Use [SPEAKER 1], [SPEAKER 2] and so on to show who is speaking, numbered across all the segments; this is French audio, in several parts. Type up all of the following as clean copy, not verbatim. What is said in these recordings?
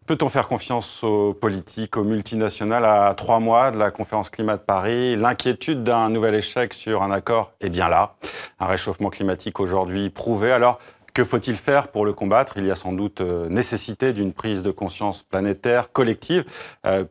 [SPEAKER 1] Peut-on faire confiance aux politiques, aux multinationales à 3 mois de la conférence climat de Paris? L'inquiétude d'un nouvel échec sur un accord est bien là. Un réchauffement climatique aujourd'hui prouvé. Alors, que faut-il faire pour le combattre? Il y a sans doute nécessité d'une prise de conscience planétaire collective.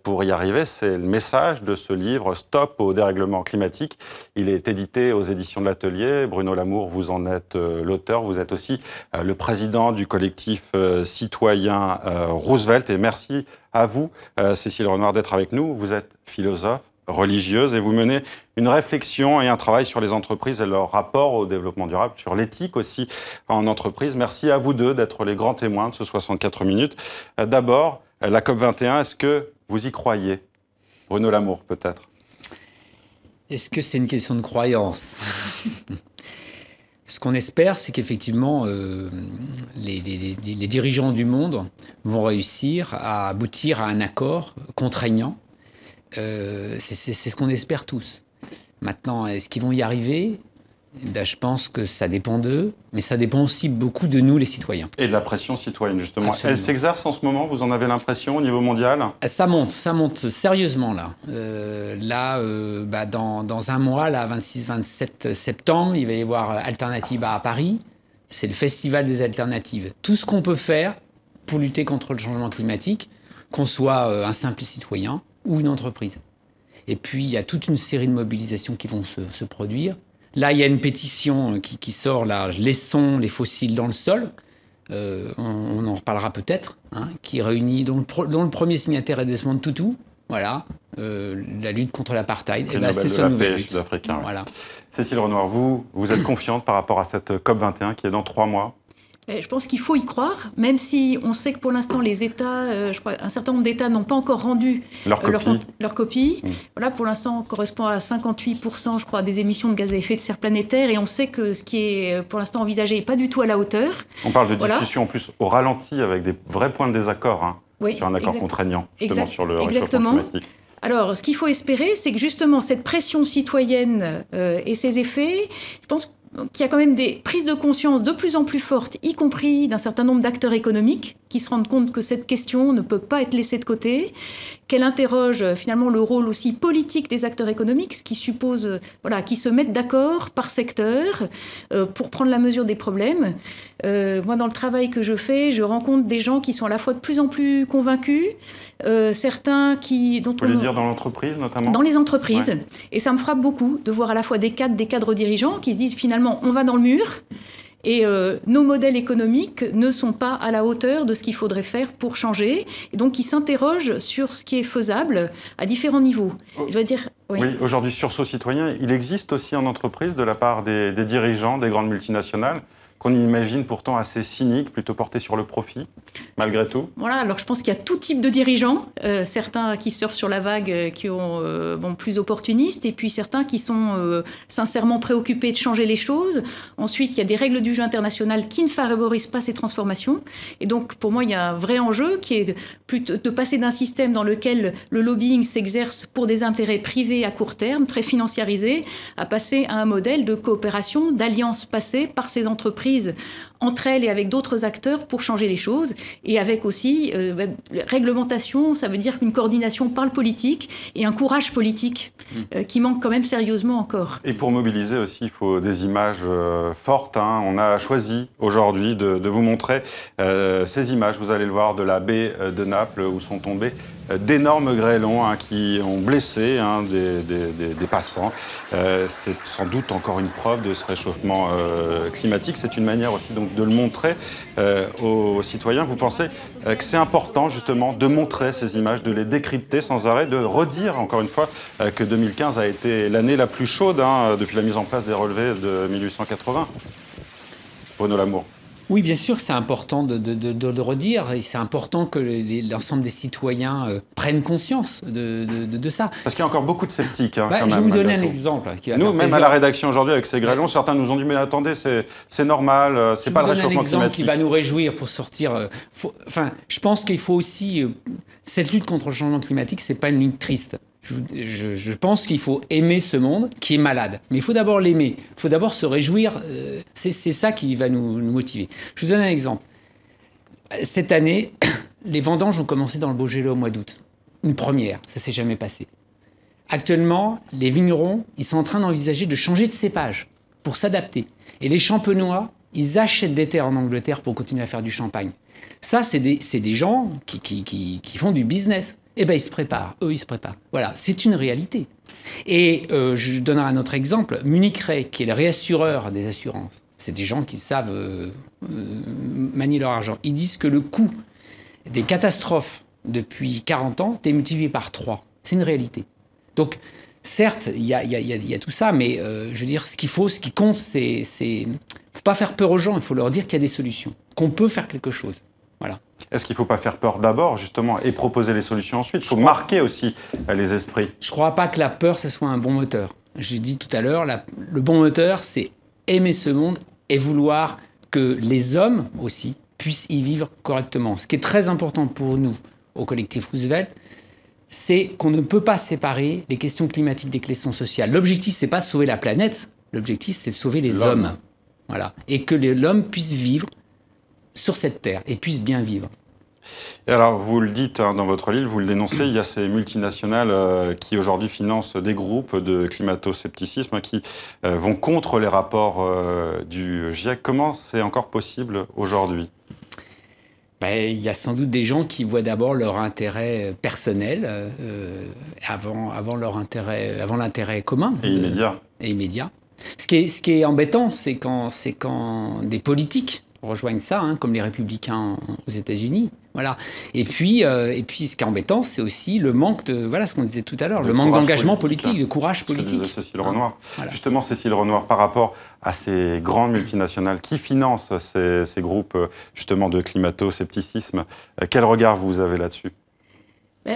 [SPEAKER 1] Pour y arriver, c'est le message de ce livre « Stop au dérèglement climatique ». Il est édité aux éditions de l'Atelier. Bruno Lamour, vous en êtes l'auteur. Vous êtes aussi le président du collectif citoyen Roosevelt. Et merci à vous, Cécile Renoir, d'être avec nous. Vous êtes philosophe, religieuse, et vous menez une réflexion et un travail sur les entreprises et leur rapport au développement durable, sur l'éthique aussi en entreprise. Merci à vous deux d'être les grands témoins de ce 64 minutes. D'abord, la COP21, est-ce que vous y croyez? Bruno Lamour, peut-être.
[SPEAKER 2] Est-ce que c'est une question de croyance? Ce qu'on espère, c'est qu'effectivement, les dirigeants du monde vont réussir à aboutir à un accord contraignant. C'est ce qu'on espère tous. Maintenant, est-ce qu'ils vont y arriver? Je pense que ça dépend d'eux, mais ça dépend aussi beaucoup de nous, les citoyens.
[SPEAKER 1] Et de la pression citoyenne, justement.
[SPEAKER 2] Absolument.
[SPEAKER 1] Elle s'exerce en ce moment, vous en avez l'impression, au niveau mondial?
[SPEAKER 2] Ça monte sérieusement, là. Dans un mois, là, 26-27 septembre, il va y avoir Alternativa à Paris. C'est le festival des alternatives. Tout ce qu'on peut faire pour lutter contre le changement climatique, qu'on soit un simple citoyen ou une entreprise. Et puis, il y a toute une série de mobilisations qui vont se produire. Là, il y a une pétition qui sort, là, laissons les fossiles dans le sol. On en reparlera peut-être, hein, qui réunit, dont le premier signataire est Desmond Tutu. Voilà, la lutte contre l'apartheid.
[SPEAKER 1] C'est ça, la paix sud-africain.
[SPEAKER 2] Voilà.
[SPEAKER 1] Cécile Renoir, vous êtes confiante par rapport à cette COP21 qui est dans 3 mois?
[SPEAKER 3] Je pense qu'il faut y croire, même si on sait que pour l'instant, les États, je crois, un certain nombre d'États n'ont pas encore rendu leur copie. Voilà, pour l'instant, correspond à 58%, je crois, des émissions de gaz à effet de serre planétaire. Et on sait que ce qui est pour l'instant envisagé n'est pas du tout à la hauteur.
[SPEAKER 1] On parle de discussion en plus au ralenti avec des vrais points de désaccord, hein, oui, sur un accord contraignant, justement, sur le réchauffement climatique.
[SPEAKER 3] Alors, ce qu'il faut espérer, c'est que justement, cette pression citoyenne et ses effets, je pense qu'il y a quand même des prises de conscience de plus en plus fortes, y compris d'un certain nombre d'acteurs économiques, qui se rendent compte que cette question ne peut pas être laissée de côté, qu'elle interroge finalement le rôle aussi politique des acteurs économiques, ce qui suppose qu'ils se mettent d'accord par secteur pour prendre la mesure des problèmes. Moi, dans le travail que je fais, je rencontre des gens qui sont à la fois de plus en plus convaincus, certains qui...
[SPEAKER 1] Vous voulez dire dans l'entreprise, notamment?
[SPEAKER 3] Dans les entreprises.
[SPEAKER 1] Ouais.
[SPEAKER 3] Et ça me frappe beaucoup de voir à la fois des cadres dirigeants qui se disent finalement, on va dans le mur. Et nos modèles économiques ne sont pas à la hauteur de ce qu'il faudrait faire pour changer. Et donc, ils s'interrogent sur ce qui est faisable à différents niveaux. Je veux dire,
[SPEAKER 1] oui, aujourd'hui, sursaut citoyen, il existe aussi en entreprise de la part des dirigeants des grandes multinationales qu'on imagine pourtant assez cynique, plutôt porté sur le profit, malgré tout.
[SPEAKER 3] Voilà, alors je pense qu'il y a tout type de dirigeants, certains qui surfent sur la vague, qui ont plus opportunistes, et puis certains qui sont sincèrement préoccupés de changer les choses. Ensuite, il y a des règles du jeu international qui ne favorisent pas ces transformations. Et donc, pour moi, il y a un vrai enjeu qui est de passer d'un système dans lequel le lobbying s'exerce pour des intérêts privés à court terme, très financiarisés, à passer à un modèle de coopération, d'alliance passée par ces entreprises entre elles et avec d'autres acteurs pour changer les choses. Et avec aussi réglementation, ça veut dire une coordination par le politique et un courage politique qui manque quand même sérieusement encore.
[SPEAKER 1] Et pour mobiliser aussi, il faut des images fortes. Hein. On a choisi aujourd'hui de vous montrer ces images. Vous allez le voir, de la baie de Naples où sont tombés d'énormes grêlons qui ont blessé des passants. C'est sans doute encore une preuve de ce réchauffement climatique. C'est une manière aussi donc, de le montrer aux citoyens. Vous pensez que c'est important justement de montrer ces images, de les décrypter sans arrêt, de redire encore une fois que 2015 a été l'année la plus chaude depuis la mise en place des relevés de 1880? Bruno Lamour.
[SPEAKER 2] Oui, bien sûr, c'est important de le redire, et c'est important que l'ensemble des citoyens prennent conscience de ça.
[SPEAKER 1] Parce qu'il y a encore beaucoup de sceptiques. Quand
[SPEAKER 2] je vais vous donner un exemple.
[SPEAKER 1] Nous, même à la rédaction aujourd'hui, avec ces grêlons, certains nous ont dit « mais attendez, c'est normal, c'est pas le réchauffement climatique ».
[SPEAKER 2] Je vous donne un exemple qui va nous réjouir pour sortir. Je pense qu'il faut aussi... cette lutte contre le changement climatique, c'est pas une lutte triste. Je pense qu'il faut aimer ce monde qui est malade. Mais il faut d'abord l'aimer. Il faut d'abord se réjouir. C'est ça qui va nous motiver. Je vous donne un exemple. Cette année, les vendanges ont commencé dans le Beaujolais au mois d'août. Une première, ça ne s'est jamais passé. Actuellement, les vignerons, ils sont en train d'envisager de changer de cépage pour s'adapter. Et les champenois, ils achètent des terres en Angleterre pour continuer à faire du champagne. Ça, c'est des gens qui font du business. Eh bien, ils se préparent. Eux, ils se préparent. Voilà, c'est une réalité. Et je donnerai un autre exemple. Munich Re, qui est le réassureur des assurances, c'est des gens qui savent manier leur argent. Ils disent que le coût des catastrophes depuis 40 ans est multiplié par 3. C'est une réalité. Donc, certes, il y a tout ça, mais je veux dire, ce qui compte, c'est faut pas faire peur aux gens, il faut leur dire qu'il y a des solutions, qu'on peut faire quelque chose. Voilà.
[SPEAKER 1] Est-ce qu'il ne faut pas faire peur d'abord, justement, et proposer les solutions ensuite? Il faut marquer aussi les esprits.
[SPEAKER 2] Je ne crois pas que la peur, ce soit un bon moteur. J'ai dit tout à l'heure, le bon moteur, c'est aimer ce monde et vouloir que les hommes aussi puissent y vivre correctement. Ce qui est très important pour nous, au collectif Roosevelt, c'est qu'on ne peut pas séparer les questions climatiques des questions sociales. L'objectif, c'est pas de sauver la planète. L'objectif, c'est de sauver les hommes. Voilà. Et que l'homme puisse vivre sur cette terre et puisse bien vivre.
[SPEAKER 1] Et alors, vous le dites dans votre livre, vous le dénoncez, il y a ces multinationales qui aujourd'hui financent des groupes de climato-scepticisme qui vont contre les rapports du GIEC. Comment c'est encore possible aujourd'hui ?
[SPEAKER 2] Il y a sans doute des gens qui voient d'abord leur intérêt personnel avant l'intérêt commun.
[SPEAKER 1] Et immédiat.
[SPEAKER 2] Et immédiat. Ce qui est embêtant, c'est quand des politiques rejoignent ça, comme les républicains aux États-Unis. Voilà. Et puis, ce qui est embêtant, c'est aussi le manque de, voilà ce qu'on disait tout à l'heure, le manque d'engagement politique, de courage politique.
[SPEAKER 1] Ce que disait Cécile Renoir. Voilà. Justement, Cécile Renoir, par rapport à ces grandes multinationales qui financent ces groupes justement de climato-scepticisme, quel regard vous avez là-dessus ?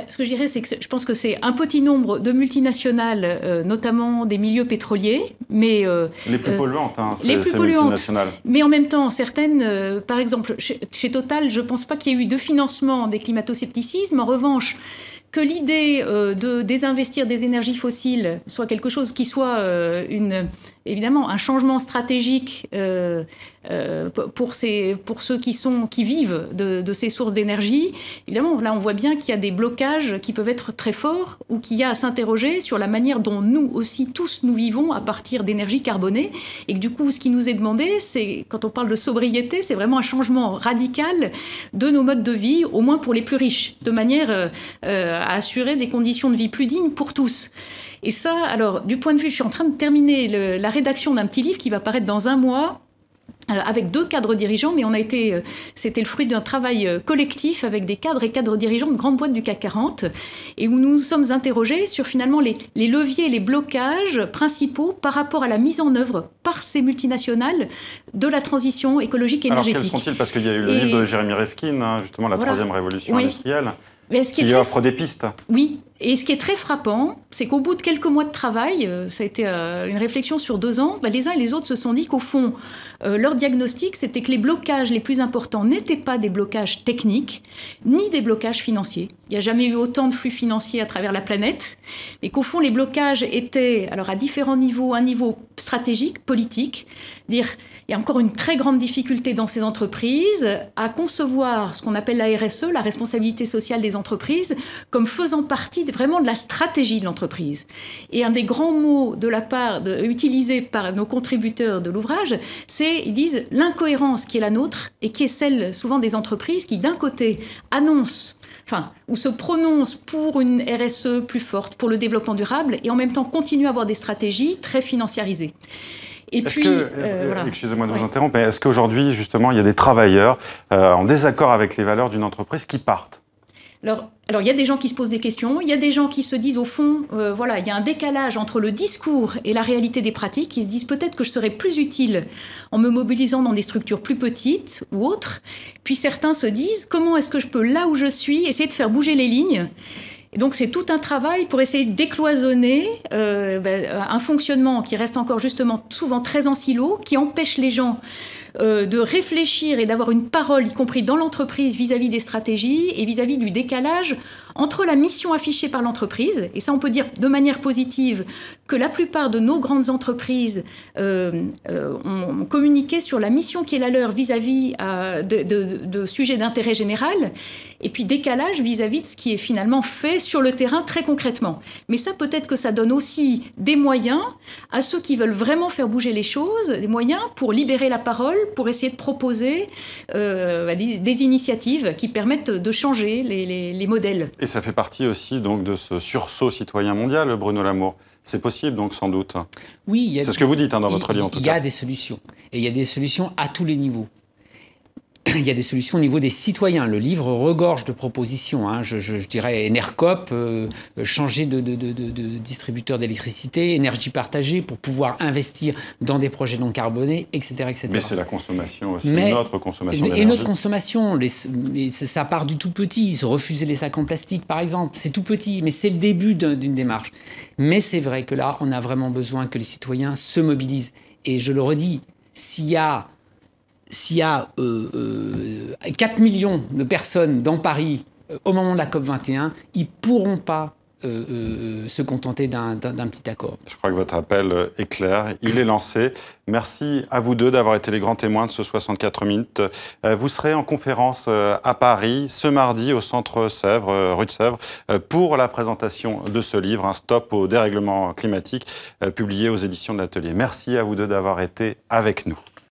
[SPEAKER 3] Ce que je dirais, c'est que je pense que c'est un petit nombre de multinationales, notamment des milieux pétroliers, mais
[SPEAKER 1] les plus polluantes,
[SPEAKER 3] les plus polluantes. Mais en même temps, certaines, par exemple, chez Total, je ne pense pas qu'il y ait eu de financement des climato-scepticismes. En revanche, que l'idée de désinvestir des énergies fossiles soit quelque chose qui soit évidemment un changement stratégique pour ceux qui vivent de ces sources d'énergie. Évidemment, là, on voit bien qu'il y a des blocages qui peuvent être très forts ou qu'il y a à s'interroger sur la manière dont nous aussi, tous, nous vivons à partir d'énergie carbonée. Et que du coup, ce qui nous est demandé, c'est, quand on parle de sobriété, c'est vraiment un changement radical de nos modes de vie, au moins pour les plus riches, de manière à assurer des conditions de vie plus dignes pour tous. Et ça, alors, du point de vue, je suis en train de terminer la rédaction d'un petit livre qui va paraître dans un mois, avec 2 cadres dirigeants, mais c'était le fruit d'un travail collectif avec des cadres et cadres dirigeants de grandes boîtes du CAC 40, et où nous nous sommes interrogés sur finalement les leviers, les blocages principaux par rapport à la mise en œuvre par ces multinationales de la transition écologique et énergétique.
[SPEAKER 1] Alors quels sont-ils ? Parce qu'il y a eu le livre de Jérémy Rifkin, justement, la troisième révolution industrielle, qui offre des pistes.
[SPEAKER 3] Oui. Et ce qui est très frappant, c'est qu'au bout de quelques mois de travail, ça a été une réflexion sur 2 ans, les uns et les autres se sont dit qu'au fond, leur diagnostic, c'était que les blocages les plus importants n'étaient pas des blocages techniques, ni des blocages financiers. Il n'y a jamais eu autant de flux financiers à travers la planète, mais qu'au fond, les blocages étaient, alors à différents niveaux, un niveau stratégique, politique, dire il y a encore une très grande difficulté dans ces entreprises à concevoir ce qu'on appelle la RSE, la responsabilité sociale des entreprises, comme faisant partie vraiment de la stratégie de l'entreprise. Et un des grands mots utilisés par nos contributeurs de l'ouvrage, c'est, ils disent, l'incohérence qui est la nôtre et qui est celle souvent des entreprises qui, d'un côté, annoncent ou se prononcent pour une RSE plus forte, pour le développement durable, et en même temps continuent à avoir des stratégies très financiarisées. Et puis,
[SPEAKER 1] excusez-moi de vous interrompre, mais est-ce qu'aujourd'hui, justement, il y a des travailleurs en désaccord avec les valeurs d'une entreprise qui partent ?
[SPEAKER 3] Alors, il y a des gens qui se posent des questions, il y a des gens qui se disent, au fond, il y a un décalage entre le discours et la réalité des pratiques, qui se disent peut-être que je serais plus utile en me mobilisant dans des structures plus petites ou autres. Puis certains se disent, comment est-ce que je peux, là où je suis, essayer de faire bouger les lignes ? Et donc, c'est tout un travail pour essayer de décloisonner un fonctionnement qui reste encore justement souvent très en silo, qui empêche les gens de réfléchir et d'avoir une parole, y compris dans l'entreprise, vis-à-vis des stratégies et vis-à-vis du décalage entre la mission affichée par l'entreprise, et ça on peut dire de manière positive que la plupart de nos grandes entreprises ont communiqué sur la mission qui est la leur vis-à-vis de sujets d'intérêt général, et puis décalage vis-à-vis de ce qui est finalement fait sur le terrain très concrètement. Mais ça, peut-être que ça donne aussi des moyens à ceux qui veulent vraiment faire bouger les choses, des moyens pour libérer la parole, pour essayer de proposer des initiatives qui permettent de changer les modèles.
[SPEAKER 1] Et ça fait partie aussi donc de ce sursaut citoyen mondial, Bruno Lamour. C'est possible donc sans doute.
[SPEAKER 2] Oui,
[SPEAKER 1] c'est ce que vous dites dans votre livre en tout cas.
[SPEAKER 2] Il y a des solutions. Et il y a des solutions à tous les niveaux. Il y a des solutions au niveau des citoyens. Le livre regorge de propositions. Hein. Je dirais Enercop, changer de distributeur d'électricité, énergie partagée pour pouvoir investir dans des projets non carbonés, etc. etc.
[SPEAKER 1] Mais c'est la consommation aussi, notre consommation d'énergie.
[SPEAKER 2] Et notre consommation, ça part du tout petit. Se refuser les sacs en plastique, par exemple, c'est tout petit, mais c'est le début d'une démarche. Mais c'est vrai que là, on a vraiment besoin que les citoyens se mobilisent. Et je le redis, s'il y a 4 millions de personnes dans Paris au moment de la COP21, ils ne pourront pas se contenter d'un petit accord.
[SPEAKER 1] Je crois que votre appel est clair, il est lancé. Merci à vous deux d'avoir été les grands témoins de ce 64 minutes. Vous serez en conférence à Paris ce mardi au Centre Sèvres, rue de Sèvres, pour la présentation de ce livre, Un stop au dérèglement climatique, publié aux éditions de l'Atelier. Merci à vous deux d'avoir été avec nous.